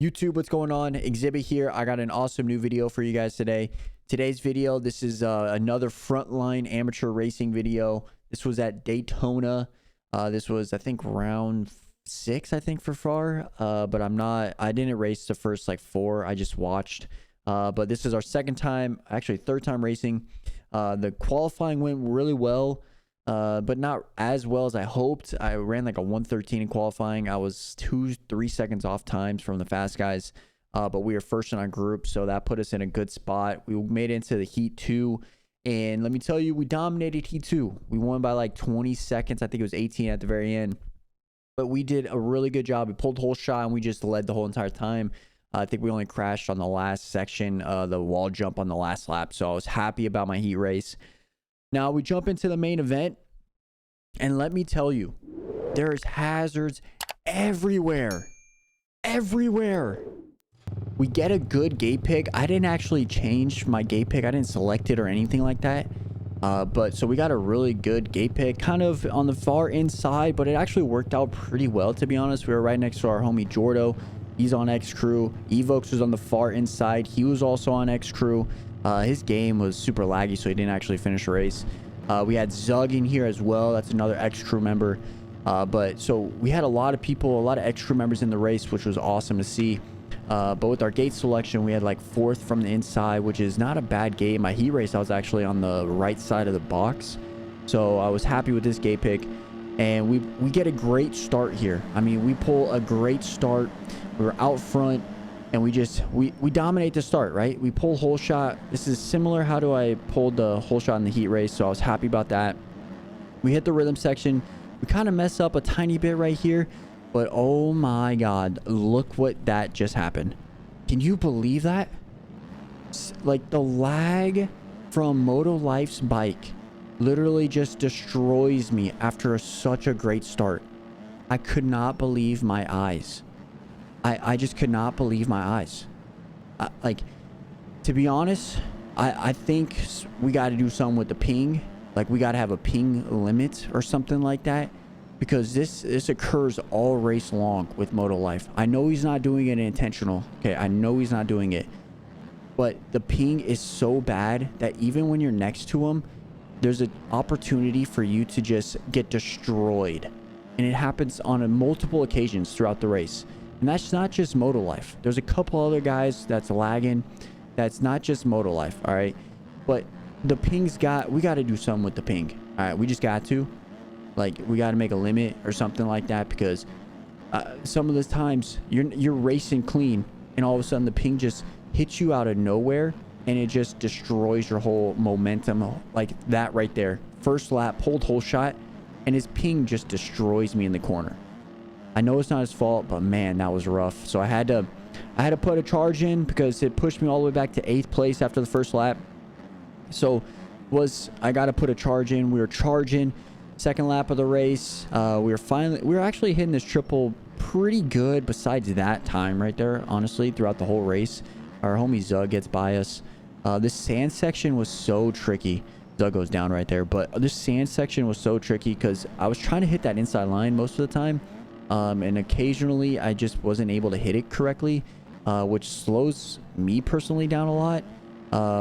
YouTube, what's going on? Exhibit here. I got an awesome new video for you guys today. Today's video, this is another Frontline amateur racing video. This was at Daytona. This was, I think, round 6, I think, for far. But I didn't race the first like 4. I just watched. But this is our second time, actually third time racing. The qualifying went really well. But not as well as I hoped. I ran like a 1:13 in qualifying. I was 2-3 seconds off times from the fast guys, but we were first in our group, so that put us in a good spot. We made it into the heat 2, and let me tell you, we dominated heat 2. We won by like 20 seconds. I think it was 18 at the very end, but we did a really good job. We pulled the whole shot, and we just led the whole entire time. I think we only crashed on the last section, the wall jump on the last lap, so I was happy about my heat race. Now we jump into the main event, and let me tell you, there's hazards everywhere. Everywhere. We get a good gate pick. I didn't actually change my gate pick. I didn't select it or anything like that. But so we got a really good gate pick, kind of on the far inside, but it actually worked out pretty well, to be honest. We were right next to our homie Jordo. He's on X Crew. Evox was on the far inside. He was also on X Crew. His game was super laggy, so he didn't actually finish the race. We had Zug in here as well. That's another X Crew member. But so we had a lot of people, a lot of X Crew members in the race, which was awesome to see. But with our gate selection, we had like 4th from the inside, which is not a bad gate. My heat race, I was actually on the right side of the box. So I was happy with this gate pick. And we get a great start here. I mean, we pull a great start. We were out front. And we dominate the start, right? We pull whole shot. This is similar how do I pulled the whole shot in the heat race, so I was happy about that. We hit the rhythm section. We kind of mess up a tiny bit right here, but oh my God, look what that just happened. Can you believe that? Like the lag from Moto Life's bike literally just destroys me after such a great start. I could not believe my eyes. I just could not believe my eyes. Like, to be honest, I think we got to do something with the ping. Like, we got to have a ping limit or something like that. Because this occurs all race long with Moto Life. I know he's not doing it intentional. Okay, I know he's not doing it. But the ping is so bad that even when you're next to him, there's an opportunity for you to just get destroyed. And it happens on multiple occasions throughout the race. And that's not just Moto Life. There's a couple other guys that's lagging. That's not just Moto Life, all right? But the ping's we got to do something with the ping. All right, we just got to. Like, we got to make a limit or something like that, because some of the times you're racing clean and all of a sudden the ping just hits you out of nowhere and it just destroys your whole momentum. Like that right there. First lap, pulled whole shot, and his ping just destroys me in the corner. I know it's not his fault, but man, that was rough. So I had to put a charge in because it pushed me all the way back to 8th place after the first lap. So I got to put a charge in. We were charging. Second lap of the race, we were actually hitting this triple pretty good besides that time right there, honestly, throughout the whole race. Our homie Zug gets by us. This sand section was so tricky. Zug goes down right there, but this sand section was so tricky because I was trying to hit that inside line most of the time. And occasionally I just wasn't able to hit it correctly, which slows me personally down a lot,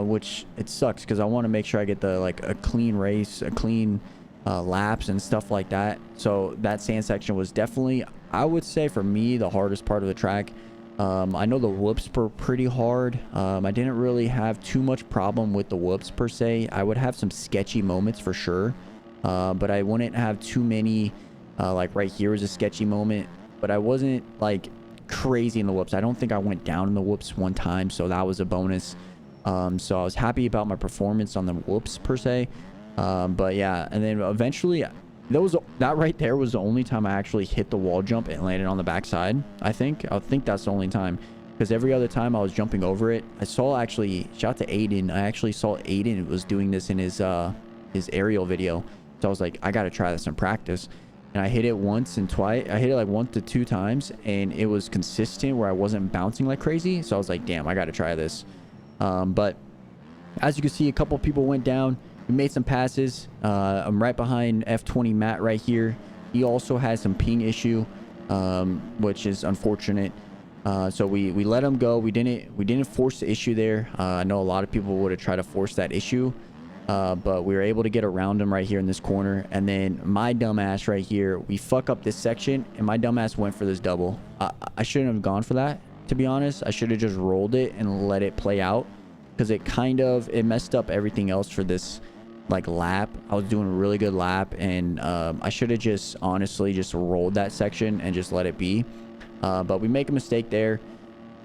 which it sucks because I want to make sure I get a clean race, a clean laps and stuff like that. So that sand section was definitely, I would say for me, the hardest part of the track. I know the whoops were pretty hard. I didn't really have too much problem with the whoops per se. I would have some sketchy moments for sure, but I wouldn't have too many. Like right here was a sketchy moment, but I wasn't like crazy in the whoops. I don't think I went down in the whoops one time, so that was a bonus. So I was happy about my performance on the whoops per se. But yeah, and then eventually that right there was the only time I actually hit the wall jump and landed on the backside. I think that's the only time, because every other time I was jumping over it. I saw, actually, shout out to Aiden. I actually saw Aiden was doing this in his aerial video. So I was like, I got to try this in practice. And I hit it once and twice. I hit it like 1 to 2 times, and it was consistent where I wasn't bouncing like crazy. So I was like, damn, I got to try this. But as you can see, a couple people went down. We made some passes. I'm right behind F20 Matt right here. He also has some ping issue, which is unfortunate. So we let him go. We didn't force the issue there. I know a lot of people would have tried to force that issue, but we were able to get around him right here in this corner. And then my dumbass right here, we fuck up this section, and my dumbass went for this double. I shouldn't have gone for that, to be honest. I should have just rolled it and let it play out, because it messed up everything else for this like lap. I was doing a really good lap, and I should have just honestly just rolled that section and just let it be. But we make a mistake there,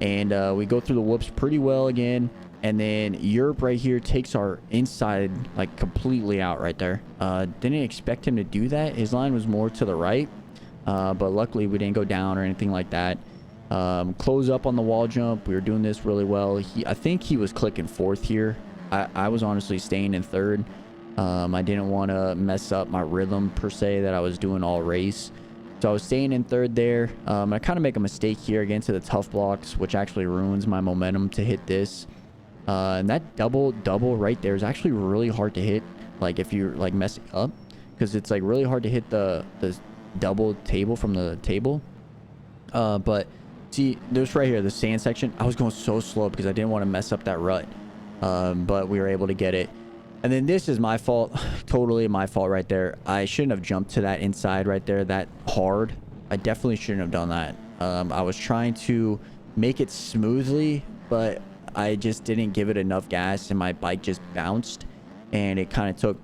and we go through the whoops pretty well again. And then Europe right here takes our inside like completely out right there. Didn't expect him to do that. His line was more to the right, but luckily we didn't go down or anything like that. Close up on the wall jump. We were doing this really well. I think he was clicking fourth here. I was honestly staying in third. I didn't want to mess up my rhythm per se that I was doing all race. So I was staying in third there. I kind of make a mistake here again to the tough blocks, which actually ruins my momentum to hit this. And that double right there is actually really hard to hit, like if you're like messing up, because it's like really hard to hit the double table from the table. But see, this right here, the sand section, I was going so slow because I didn't want to mess up that rut. But we were able to get it. And then this is my fault, totally my fault right there. I shouldn't have jumped to that inside right there that hard. I definitely shouldn't have done that. I was trying to make it smoothly, but I just didn't give it enough gas, and my bike just bounced, and it kind of took,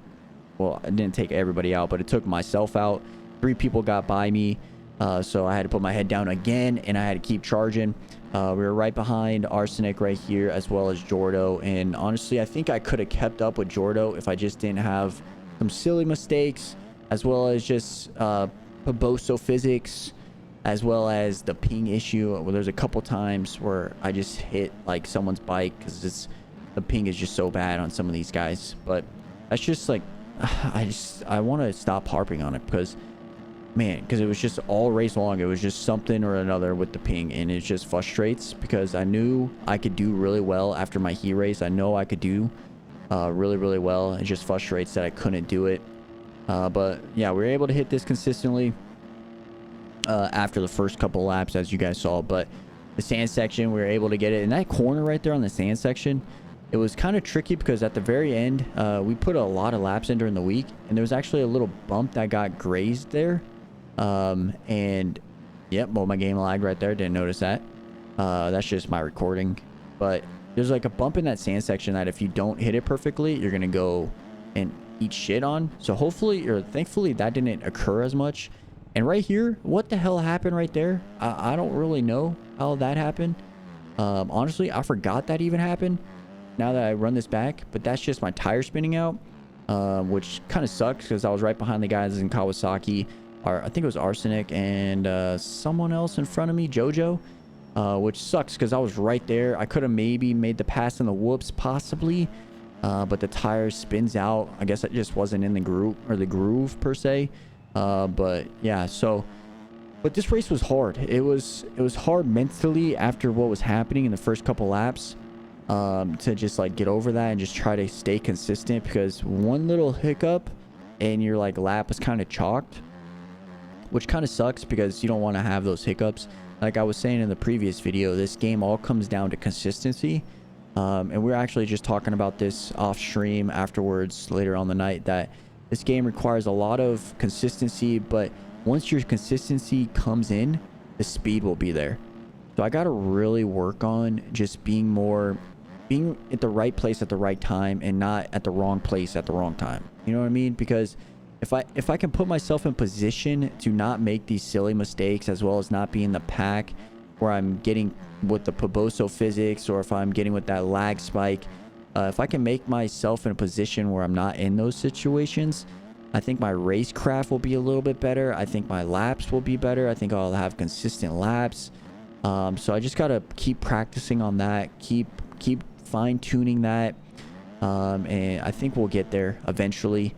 well, it didn't take everybody out, but it took myself out. 3 people got by me, so I had to put my head down again, and I had to keep charging. We were right behind Arsenic right here, as well as Jordo, and honestly I think I could have kept up with Jordo if I just didn't have some silly mistakes, as well as just Paboso physics, as well as the ping issue. Well, there's a couple times where I just hit like someone's bike because the ping is just so bad on some of these guys. But that's just like, I want to stop harping on it, because man, because it was just all race long, it was just something or another with the ping, and it just frustrates, because I knew I could do really well after my heat race. I know I could do really well. It just frustrates that I couldn't do it. But yeah, we were able to hit this consistently after the first couple laps, as you guys saw. But the sand section, we were able to get it in that corner right there on the sand section. It was kind of tricky because at the very end, we put a lot of laps in during the week, and there was actually a little bump that got grazed there. And yep, well, my game lagged right there. Didn't notice that. That's just my recording. But there's like a bump in that sand section that if you don't hit it perfectly, you're gonna go and eat shit on. So hopefully, or thankfully, that didn't occur as much. And right here, what the hell happened right there? I don't really know how that happened. Honestly, I forgot that even happened now that I run this back. But that's just my tire spinning out, which kind of sucks because I was right behind the guys in Kawasaki. I think it was Arsenic and someone else in front of me, Jojo, which sucks because I was right there. I could have maybe made the pass in the whoops, possibly, but the tire spins out. I guess it just wasn't in the groove per se. But yeah, but this race was hard. It was hard mentally after what was happening in the first couple laps, to just like get over that and just try to stay consistent, because one little hiccup and your like lap is kind of chalked, which kind of sucks because you don't want to have those hiccups. Like I was saying in the previous video, this game all comes down to consistency. And we're actually just talking about this off stream afterwards later on the night, that this game requires a lot of consistency, but once your consistency comes in, the speed will be there. So I got to really work on just being at the right place at the right time, and not at the wrong place at the wrong time. You know what I mean? Because if I can put myself in position to not make these silly mistakes, as well as not be in the pack where I'm getting with the Paboso physics, or if I'm getting with that lag spike, if I can make myself in a position where I'm not in those situations, I think my racecraft will be a little bit better. I think my laps will be better. I think I'll have consistent laps. So I just got to keep practicing on that, keep fine-tuning that, and I think we'll get there eventually.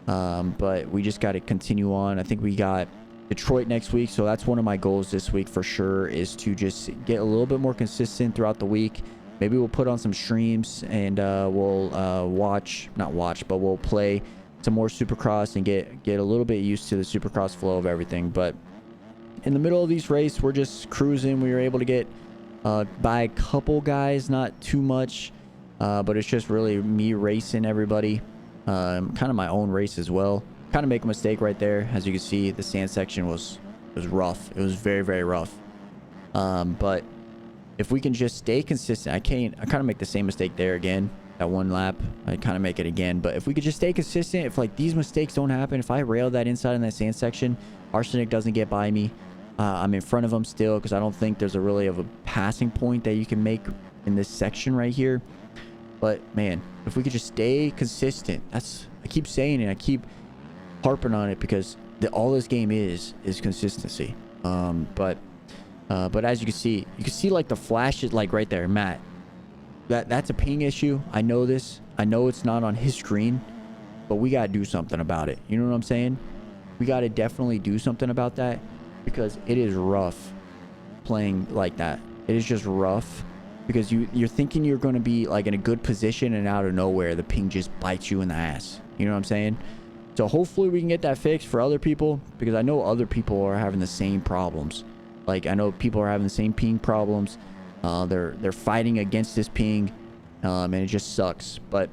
But we just got to continue on. I think we got Detroit next week, so that's one of my goals this week for sure, is to just get a little bit more consistent throughout the week. Maybe we'll put on some streams, and we'll we'll play some more Supercross and get a little bit used to the Supercross flow of everything. But in the middle of these race, we're just cruising. We were able to get by a couple guys, not too much, but it's just really me racing everybody. Kind of my own race as well. Kind of make a mistake right there. As you can see, the sand section was rough. It was very, very rough. But if we can just stay consistent, I kind of make the same mistake there again. That one lap, I kind of make it again. But if we could just stay consistent, if like these mistakes don't happen, if I rail that inside in that sand section, Arsenic doesn't get by me. I'm in front of him still because I don't think there's a really of a passing point that you can make in this section right here. But man, if we could just stay consistent, I keep saying it, I keep harping on it because all this game is consistency. But as you can see like the flashes, like right there, Matt. That's a ping issue. I know this. I know it's not on his screen, but we gotta do something about it. You know what I'm saying? We gotta definitely do something about that because it is rough playing like that. It is just rough because you're thinking you're gonna be like in a good position and out of nowhere the ping just bites you in the ass. You know what I'm saying? So hopefully we can get that fixed for other people because I know other people are having the same problems. Like I know people are having the same ping problems. They're fighting against this ping, and it just sucks. But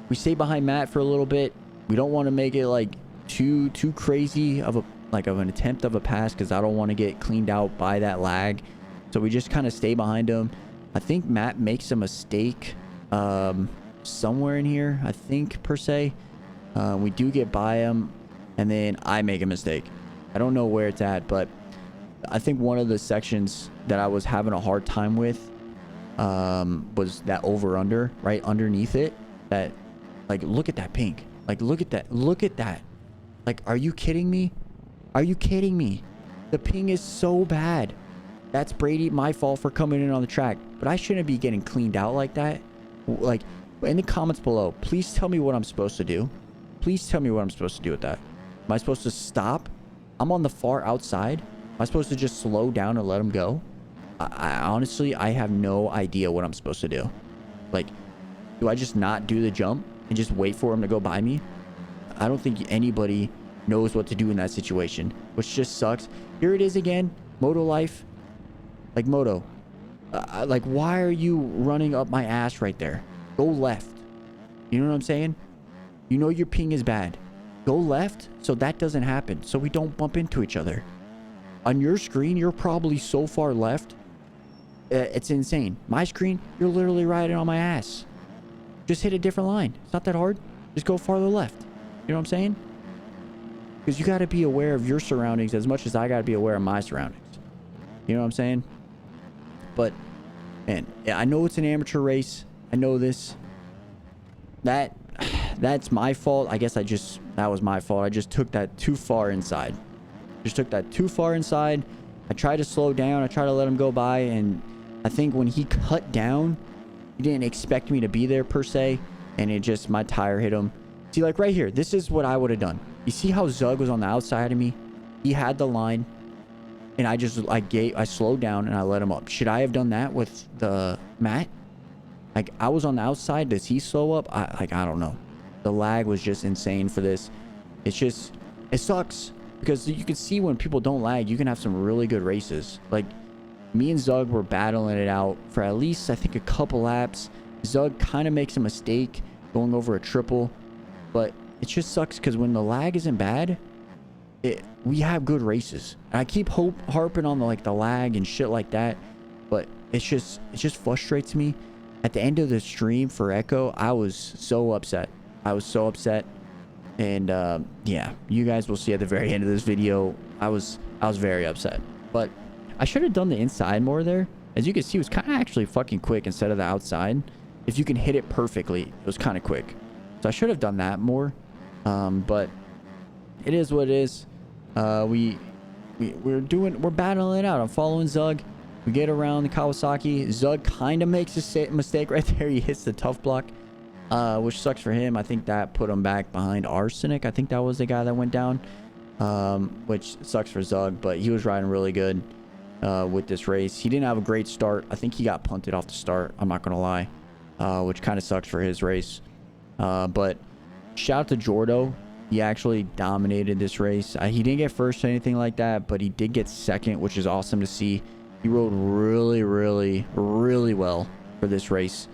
we stay behind Matt for a little bit. We don't want to make it like too crazy of an attempt of a pass because I don't want to get cleaned out by that lag. So we just kind of stay behind him. I think Matt makes a mistake somewhere in here, I think, per se. We do get by him, and then I make a mistake. I don't know where it's at, but I think one of the sections that I was having a hard time with was that over-under, right underneath it. That, like, look at that pink. Like, look at that. Look at that. Like, are you kidding me? Are you kidding me? The ping is so bad. That's Brady, my fault for coming in on the track. But I shouldn't be getting cleaned out like that. Like, in the comments below, please tell me what I'm supposed to do. Please tell me what I'm supposed to do with that. Am I supposed to stop? I'm on the far outside. Am I supposed to just slow down and let him go? I honestly, I have no idea what I'm supposed to do. Like, do I just not do the jump and just wait for him to go by me? I don't think anybody knows what to do in that situation, which just sucks. Here it is again. Moto life. Like, Moto. Like, why are you running up my ass right there? Go left. You know what I'm saying? You know your ping is bad. Go left so that doesn't happen. So we don't bump into each other. On your screen, you're probably so far left. It's insane. My screen, you're literally riding on my ass. Just hit a different line. It's not that hard. Just go farther left. You know what I'm saying? Because you got to be aware of your surroundings as much as I got to be aware of my surroundings. You know what I'm saying? But, man, I know it's an amateur race. I know this. That's my fault. I guess that was my fault. I just took that too far inside. I tried to slow down. I tried to let him go by, and I think when he cut down, he didn't expect me to be there per se, and it just, my tire hit him. See, like right here, this is what I would have done. You see how Zug was on the outside of me? He had the line, and I slowed down and I let him up. Should I have done that with the Matt? Like, I was on the outside. Does he slow up? I don't know. The lag was just insane for this. It sucks. Because you can see when people don't lag, you can have some really good races. Like, me and Zug were battling it out for at least, I think, a couple laps. Zug kind of makes a mistake going over a triple. But it just sucks because when the lag isn't bad, we have good races. And I keep harping on the lag and shit like that. But it just frustrates me. At the end of the stream for Echo, I was so upset. And yeah, you guys will see at the very end of this video, I was very upset. But I should have done the inside more there. As you can see, it was kind of actually fucking quick instead of the outside. If you can hit it perfectly, it was kind of quick. So I should have done that more. But it is what it is. We're battling it out. I'm following Zug. We get around the Kawasaki. Zug kind of makes a mistake right there. He hits the tough block. Which sucks for him. I think that put him back behind Arsenic. I think that was the guy that went down. Which sucks for Zug, but he was riding really good with this race. He didn't have a great start. I think he got punted off the start. I'm not going to lie. Which kind of sucks for his race. But shout out to Jordo. He actually dominated this race. He didn't get first or anything like that, but he did get second, which is awesome to see. He rode really, really, really well for this race.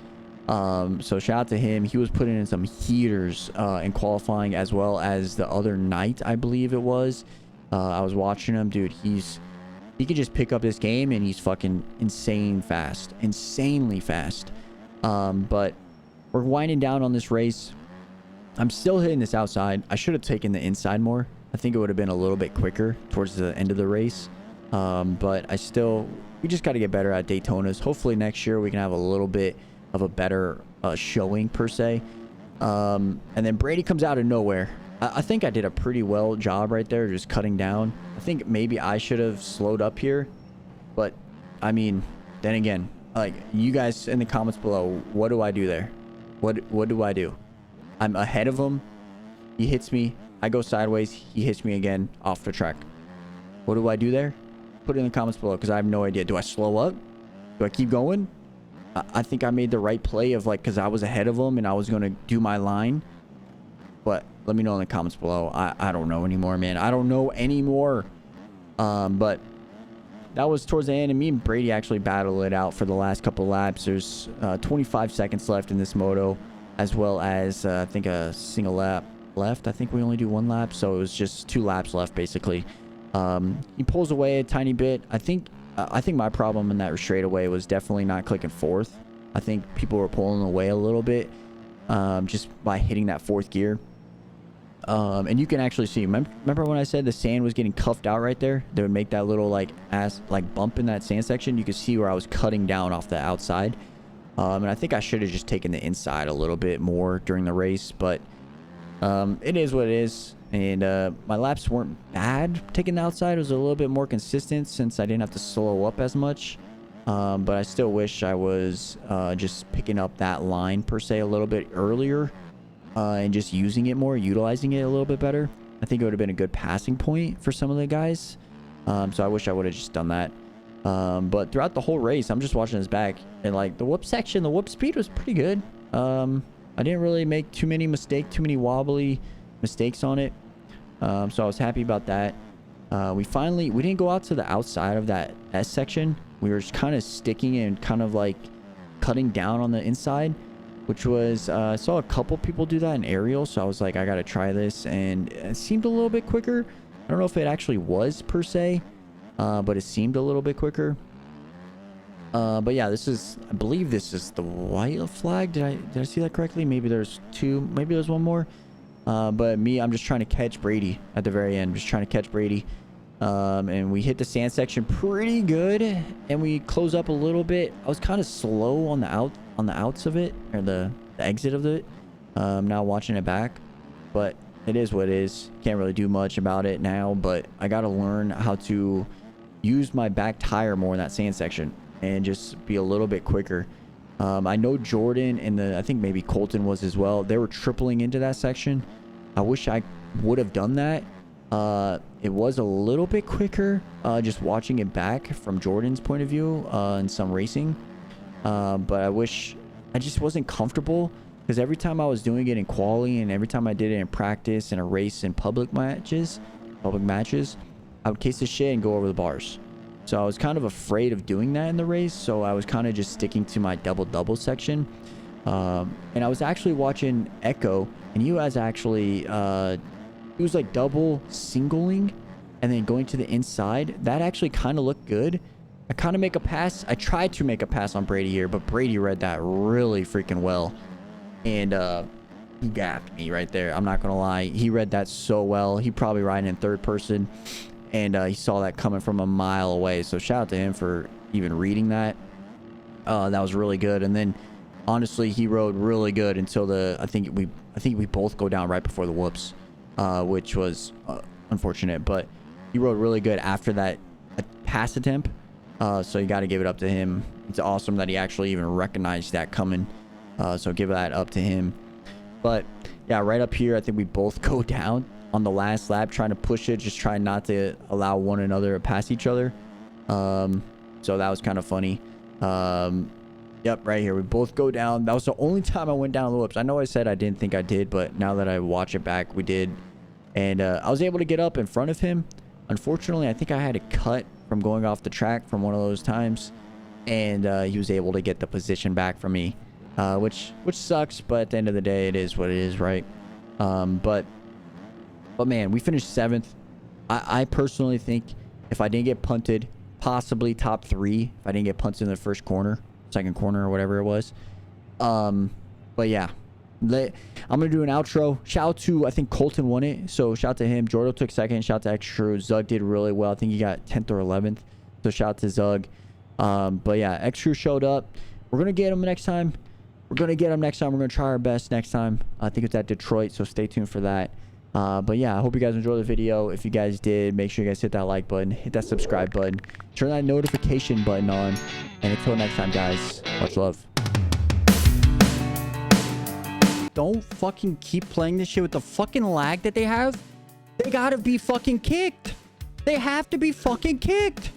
So shout out to him. He was putting in some heaters in qualifying, as well as the other night, I believe it was. I was watching him, dude. He could just pick up this game, and he's fucking insanely fast. But we're winding down on this race. I'm still hitting this outside. I should have taken the inside more. I think it would have been a little bit quicker towards the end of the race. But we just got to get better at Daytonas. Hopefully next year we can have a little bit of a better showing per se. And then Brady comes out of nowhere. I think I did a pretty well job right there, just cutting down. I think maybe I should have slowed up here, but I mean, then again, like, you guys in the comments below, what do I do there? What do I do? I'm ahead of him. He hits me. I go sideways. He hits me again off the track. What do I do there? Put it in the comments below, because I have no idea. Do I slow up? Do I keep going? I think I made the right play of, like, because I was ahead of him and I was going to do my line. But let me know in the comments below. I don't know anymore, man. I don't know anymore. But that was towards the end, and me and Brady actually battled it out for the last couple laps. There's 25 seconds left in this moto, as well as I think a single lap left. I think we only do one lap, so it was just 2 laps left basically. He pulls away a tiny bit. I think my problem in that straightaway was definitely not clicking fourth. I think people were pulling away a little bit just by hitting that 4th gear. And you can actually see, remember when I said the sand was getting cuffed out right there? They would make that little like bump in that sand section. You could see where I was cutting down off the outside. And I think I should have just taken the inside a little bit more during the race, but it is what it is. And my laps weren't bad taking the outside. It was a little bit more consistent since I didn't have to slow up as much. But I still wish I was just picking up that line per se a little bit earlier. And just using it more, utilizing it a little bit better. I think it would have been a good passing point for some of the guys. So I wish I would have just done that. But throughout the whole race, I'm just watching his back. And like the whoop section, the whoop speed was pretty good. I didn't really make too many wobbly mistakes on it. So I was happy about that. We didn't go out to the outside of that S section. We were just kind of sticking and kind of like cutting down on the inside. Which was, I saw a couple people do that in aerial, so I was like, I gotta try this, and it seemed a little bit quicker. I don't know if it actually was per se, but it seemed a little bit quicker. But yeah, I believe this is the white flag. Did I see that correctly? Maybe there's 2, maybe there's 1 more. But I'm just trying to catch Brady at the very end. Just trying to catch Brady. And we hit the sand section pretty good, and we close up a little bit. I was kind of slow on the outs of it, or the exit of it. Now watching it back, but it is what it is. Can't really do much about it now, but I got to learn how to use my back tire more in that sand section and just be a little bit quicker. I know Jordan and I think maybe Colton was as well. They were tripling into that section. I wish I would have done that. It was a little bit quicker, just watching it back from Jordan's point of view, in some racing. But I just wasn't comfortable, because every time I was doing it in quali and every time I did it in practice and a race in public matches, I would case the shit and go over the bars. So I was kind of afraid of doing that in the race. So I was kind of just sticking to my double section. And I was actually watching Echo, and he was actually, he was like double singling and then going to the inside. That actually kind of looked good. I kind of make a pass. I tried to make a pass on Brady here, but Brady read that really freaking well. And he gapped me right there. I'm not going to lie. He read that so well. He probably riding in 3rd person. And he saw that coming from a mile away. So shout out to him for even reading that. That was really good. And then honestly, he rode really good until I think we both go down right before the whoops, which was unfortunate. But he rode really good after that pass attempt. So you got to give it up to him. It's awesome that he actually even recognized that coming. So give that up to him. But yeah, right up here, I think we both go down on the last lap, trying to push it, just trying not to allow one another to pass each other. So that was kind of funny. Yep, right here, we both go down. That was the only time I went down the whoops. I know I said I didn't think I did, but now that I watch it back, we did. And I was able to get up in front of him. Unfortunately, I think I had a cut from going off the track from one of those times. And he was able to get the position back from me, which sucks. But at the end of the day, it is what it is, right? But man, we finished 7th. I personally think if I didn't get punted, possibly top 3. If I didn't get punted in the first corner, second corner, or whatever it was. But yeah, I'm gonna do an outro. Shout out to, I think Colton won it, so shout out to him. Jordo took 2nd. Shout out to Extra Crew. Zug did really well. I think he got 10th or 11th. So shout out to Zug. But yeah, Extra Crew showed up. We're gonna get him next time. We're gonna try our best next time. I think it's at Detroit, so stay tuned for that. But yeah, I hope you guys enjoyed the video. If you guys did, make sure you guys hit that like button, hit that subscribe button, turn that notification button on. And until next time, guys, much love. Don't fucking keep playing this shit with the fucking lag that they have. They gotta be fucking kicked. They have to be fucking kicked.